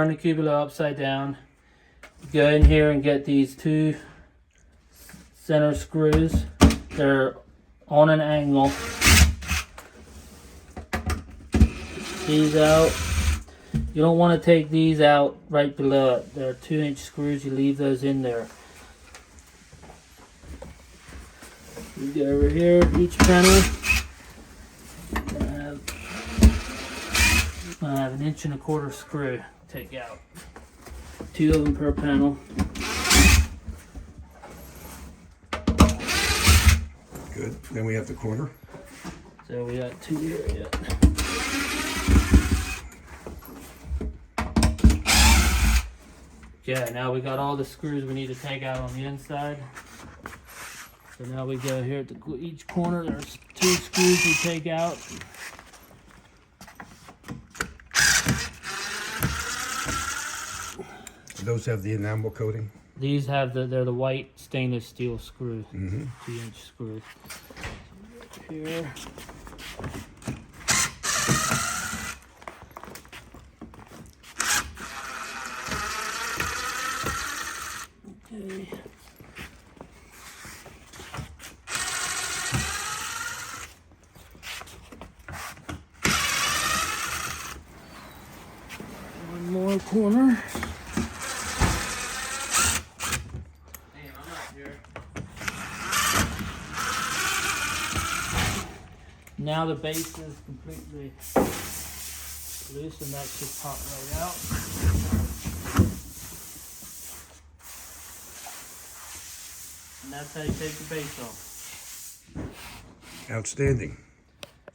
Turn the cupola upside down. Go in here and get these two center screws. They're on an angle. These out. You don't want to take these out right below it. They're 2-inch screws. You leave those in there. You go over here, each panel. I have 1 1/4 inch screw. Take out 2 of them per panel. Good. Then we have the corner. So we got 2 here yet. Okay, now we got all the screws we need to take out on the inside. So now we go here at each corner. There's 2 screws we take out. Those have the enamel coating. These have they're the white stainless steel screws, 2-inch screws. Here. Okay. One more corner. Now the base is completely loose and that should pop right out. And that's how you take the base off. Outstanding.